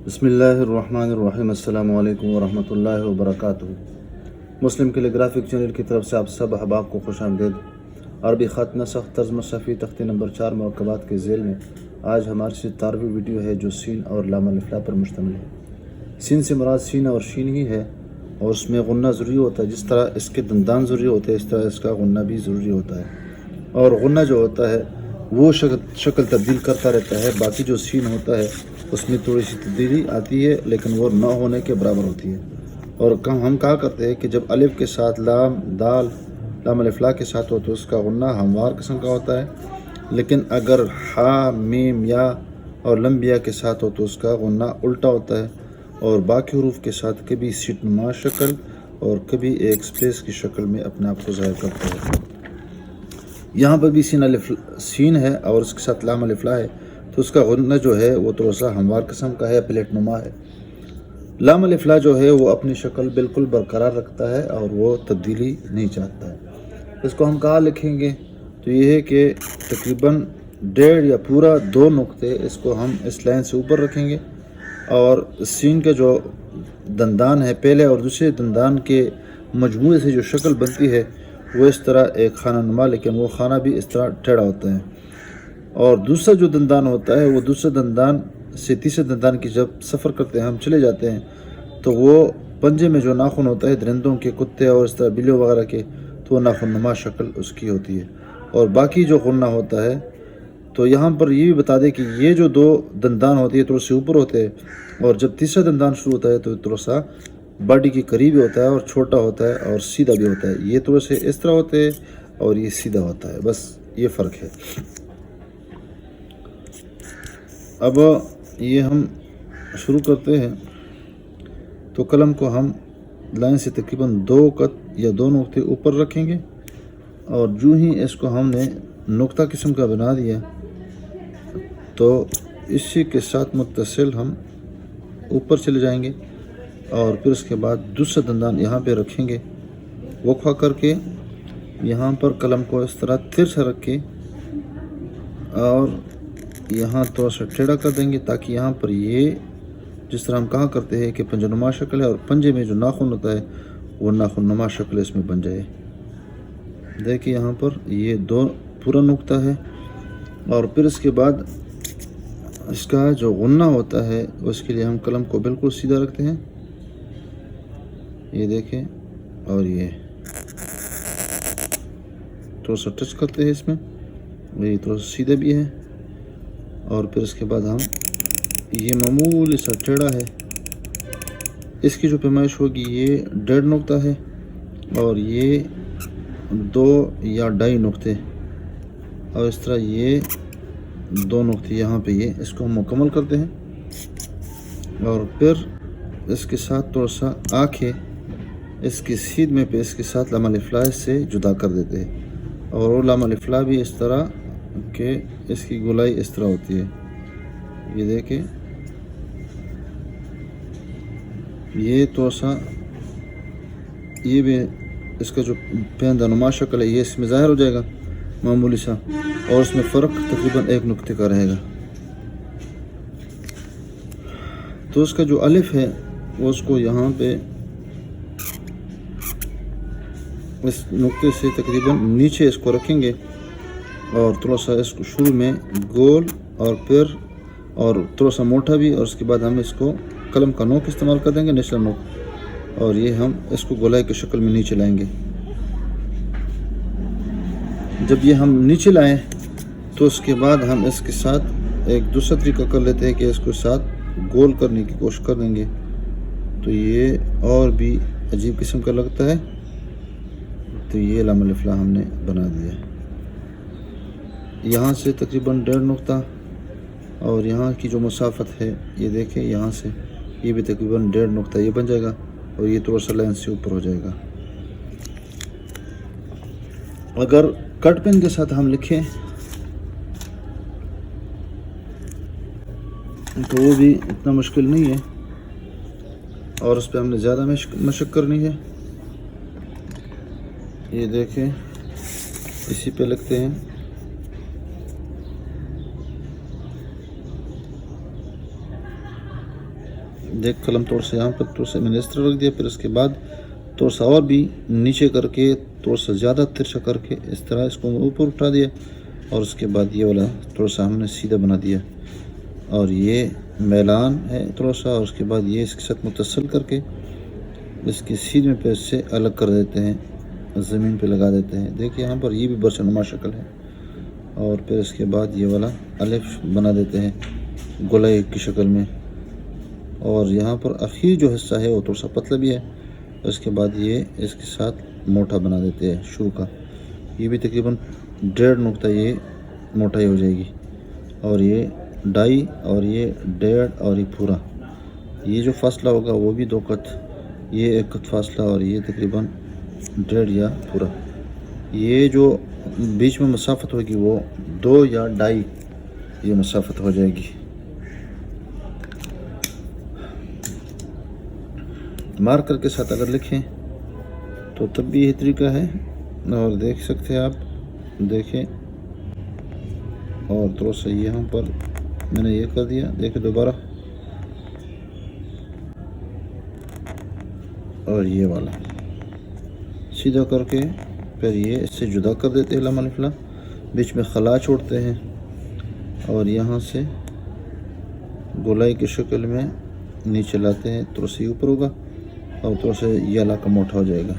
بسم اللہ الرحمن الرحیم۔ السلام علیکم ورحمۃ اللہ وبرکاتہ۔ مسلم کیلیگرافک چینل کی طرف سے آپ سب احباب کو خوش آمدید۔ عربی خط نسخ طرز مصحفی تختی نمبر 4 مرکبات کے ذیل میں آج ہماری 17ویں ویڈیو ہے جو سین اور لام الفلا پر مشتمل ہے۔ سین سے مراد سین اور شین ہی ہے اور اس میں غنہ ضروری ہوتا ہے۔ جس طرح اس کے دندان ضروری ہوتے ہیں اس طرح اس کا غنہ بھی ضروری ہوتا ہے، اور غنہ جو ہوتا ہے وہ شکل تبدیل کرتا رہتا ہے۔ باقی جو سین ہوتا ہے اس میں تھوڑی سی تبدیلی آتی ہے لیکن وہ نہ ہونے کے برابر ہوتی ہے۔ اور ہم کہا کرتے ہیں کہ جب الف کے ساتھ لام، دال، لام الفلا کے ساتھ ہو تو اس کا غنہ ہموار قسم کا ہوتا ہے، لیکن اگر ہا، میم، یا اور لمبیا کے ساتھ ہو تو اس کا غنہ الٹا ہوتا ہے اور باقی حروف کے ساتھ کبھی سیٹ نما شکل اور کبھی ایک سپیس کی شکل میں اپنے آپ کو ظاہر کرتا ہے۔ یہاں پر بھی سین ہے اور اس کے ساتھ لام الفلا ہے تو اس کا غنہ جو ہے وہ تھوڑا سا ہموار قسم کا ہے، پلیٹ نما ہے۔ لام الفلا جو ہے وہ اپنی شکل بالکل برقرار رکھتا ہے اور وہ تبدیلی نہیں چاہتا ہے۔ اس کو ہم کہاں لکھیں گے تو یہ ہے کہ تقریباً 1.5 یا پورا 2 نقطے اس کو ہم اس لائن سے اوپر رکھیں گے، اور سین کے جو دندان ہے پہلے اور دوسرے دندان کے مجموعے سے جو شکل بنتی ہے وہ اس طرح ایک خانہ نما، لیکن وہ خانہ بھی اس طرح ٹیڑھا ہوتا ہے۔ اور دوسرا جو دندان ہوتا ہے وہ دوسرے دندان سے تیسرے دندان کی جب سفر کرتے ہیں ہم چلے جاتے ہیں تو وہ پنجے میں جو ناخن ہوتا ہے درندوں کے، کتے اور اس طرح بلیوں وغیرہ کے، تو وہ ناخن نما شکل اس کی ہوتی ہے۔ اور باقی جو غنہ ہوتا ہے تو یہاں پر یہ بھی بتا دیں کہ یہ جو 2 دندان ہوتی ہے تھوڑے سے اوپر ہوتے ہیں، اور جب تیسرا دندان شروع ہوتا ہے تو تھوڑا سا باڈی کے قریب ہوتا ہے اور چھوٹا ہوتا ہے اور سیدھا بھی ہوتا ہے۔ یہ تھوڑے سے اس طرح ہوتے ہیں اور یہ سیدھا ہوتا ہے، بس یہ فرق ہے۔ اب یہ ہم شروع کرتے ہیں تو قلم کو ہم لائن سے تقریباً 2 قط یا 2 نقطے اوپر رکھیں گے، اور جو ہی اس کو ہم نے نقطہ قسم کا بنا دیا تو اسی کے ساتھ متصل ہم اوپر چلے جائیں گے، اور پھر اس کے بعد دوسرا دندان یہاں پہ رکھیں گے وقفہ کر کے، یہاں پر قلم کو اس طرح ترچھا رکھ کے اور یہاں تھوڑا سا ٹیڑھا کر دیں گے تاکہ یہاں پر یہ جس طرح ہم کہا کرتے ہیں کہ پنجہ نما شکل ہے اور پنجے میں جو ناخن ہوتا ہے وہ ناخن نما شکل اس میں بن جائے۔ دیکھیں یہاں پر یہ 2 پورا نقطہ ہے، اور پھر اس کے بعد اس کا جو غنہ ہوتا ہے اس کے لیے ہم قلم کو بالکل سیدھا رکھتے ہیں، یہ دیکھیں، اور یہ تھوڑا سا ٹچ کرتے ہیں اس میں، یہ تھوڑا سا سیدھا بھی ہے، اور پھر اس کے بعد ہم یہ معمولی سا ٹیڑھا ہے، اس کی جو پیمائش ہوگی یہ 1.5 نقطہ ہے اور یہ 2 یا 2.5 نقطے، اور اس طرح یہ 2 نقطے یہاں پہ یہ اس کو ہم مکمل کرتے ہیں، اور پھر اس کے ساتھ تھوڑا سا آنکھیں اس کی سیدھ میں پہ اس کے ساتھ لام الفلا سے جدا کر دیتے ہیں، اور وہ لام الفلا بھی اس طرح کہ اس کی گولائی اس طرح ہوتی ہے، یہ دیکھیں، یہ تھوڑا سا یہ بھی اس کا جو پیندہ نما شکل ہے یہ اس میں ظاہر ہو جائے گا معمولی سا، اور اس میں فرق تقریباً 1 نقطے کا رہے گا۔ تو اس کا جو الف ہے وہ اس کو یہاں پہ اس نقطے سے تقریباً نیچے اس کو رکھیں گے، اور تھوڑا سا اس کو شروع میں گول اور پھر اور تھوڑا سا موٹا بھی، اور اس کے بعد ہم اس کو قلم کا نوک استعمال کر دیں گے، نچلا نوک، اور یہ ہم اس کو گولائی کی شکل میں نیچے لائیں گے۔ جب یہ ہم نیچے لائیں تو اس کے بعد ہم اس کے ساتھ ایک دوسرا طریقہ کر لیتے ہیں کہ اس کو ساتھ گول کرنے کی کوشش کر دیں گے، تو یہ اور بھی عجیب قسم کا لگتا ہے۔ تو یہ لام الفلا ہم نے بنا دیا ہے، یہاں سے تقریباً 1.5 نقطہ، اور یہاں کی جو مسافت ہے یہ دیکھیں، یہاں سے یہ بھی تقریباً 1.5 نقطہ یہ بن جائے گا، اور یہ تھوڑا سا لائن سے اوپر ہو جائے گا۔ اگر کٹ پین کے ساتھ ہم لکھیں تو وہ بھی اتنا مشکل نہیں ہے، اور اس پہ ہم نے زیادہ مشق کرنی ہے۔ یہ دیکھیں، اسی پہ لکھتے ہیں، دیکھ قلم تھوڑا سا یہاں پر تھوڑا سا میں نے اس طرح رکھ دیا، پھر اس کے بعد تھوڑا سا اور بھی نیچے کر کے تھوڑا سا زیادہ ترچھا کر کے اس طرح اس کو اوپر اٹھا دیا، اور اس کے بعد یہ والا تھوڑا سا ہم نے سیدھا بنا دیا، اور یہ میلان ہے تھوڑا سا، اور اس کے بعد یہ اس کے ساتھ متصل کر کے اس کی سیدھ میں پہ سے الگ کر دیتے ہیں، زمین پہ لگا دیتے ہیں۔ دیکھیے یہاں پر یہ بھی برچہ نما شکل ہے، اور پھر اس کے بعد یہ والا الف بنا دیتے ہیں گولائی کی شکل میں، اور یہاں پر اخیر جو حصہ ہے وہ تھوڑا سا پتلا بھی ہے، اس کے بعد یہ اس کے ساتھ موٹا بنا دیتے ہیں شو کا، یہ بھی تقریباً 1.5 نقطہ یہ موٹائی ہو جائے گی، اور یہ 2.5 اور یہ 1.5 اور یہ پورا، یہ جو فاصلہ ہوگا وہ بھی 2 قط، یہ 1 قط فاصلہ، اور یہ تقریباً 1.5 یا پورا، یہ جو بیچ میں مسافت ہوگی وہ 2 یا 2.5 یہ مسافت ہو جائے گی۔ مارکر کے ساتھ اگر لکھیں تو تب بھی یہ طریقہ ہے، اور دیکھ سکتے ہیں آپ، دیکھیں، اور تھوڑا سا یہاں پر میں نے یہ کر دیا، دیکھیں دوبارہ، اور یہ والا سیدھا کر کے پھر یہ اس سے جدا کر دیتے ہیں لام الف لام، بیچ میں خلا چھوڑتے ہیں، اور یہاں سے گولائی کی شکل میں نیچے لاتے ہیں، تھوڑا سا اوپر ہوگا اور تھوڑا سا یہ علاقہ موٹا ہو جائے گا،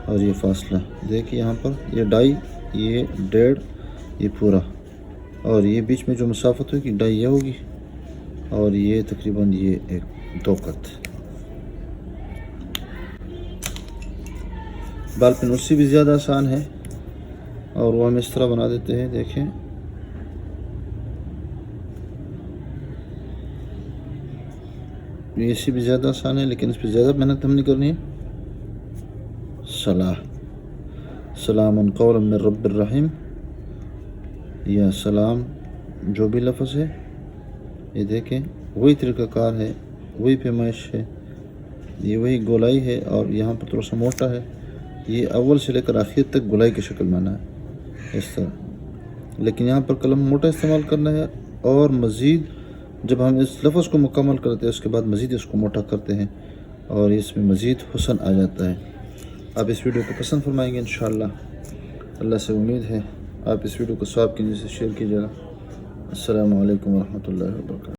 اور یہ فاصلہ دیکھیے یہاں پر یہ 2.5 یہ 1.5 یہ پورا، اور یہ بیچ میں جو مسافت ہوگی 2.5 یہ ہوگی، اور یہ تقریباً یہ 2 قط۔ بال پین اس سے بھی زیادہ آسان ہے، اور وہ ہم اس طرح بنا دیتے ہیں، دیکھیں یہ اس سے بھی زیادہ آسان ہے، لیکن اس پہ زیادہ محنت ہم نہیں کرنی ہے۔ سلام قولا من رب الرحیم، یا سلام جو بھی لفظ ہے، یہ دیکھیں وہی طریقہ کار ہے، وہی پیمائش ہے، یہ وہی گولائی ہے، اور یہاں پر تھوڑا سا موٹا ہے، یہ اول سے لے کر آخر تک گولائی کی شکل میں آنا ہے اس طرح، لیکن یہاں پر قلم موٹا استعمال کرنا ہے، اور مزید جب ہم اس لفظ کو مکمل کرتے ہیں اس کے بعد مزید اس کو موٹا کرتے ہیں، اور اس میں مزید حسن آ جاتا ہے۔ آپ اس ویڈیو کو پسند فرمائیں گے انشاءاللہ، اللہ سے امید ہے۔ آپ اس ویڈیو کو ثواب کی نیت سے شیئر کیجیے گا۔ السلام علیکم ورحمۃ اللہ وبرکاتہ۔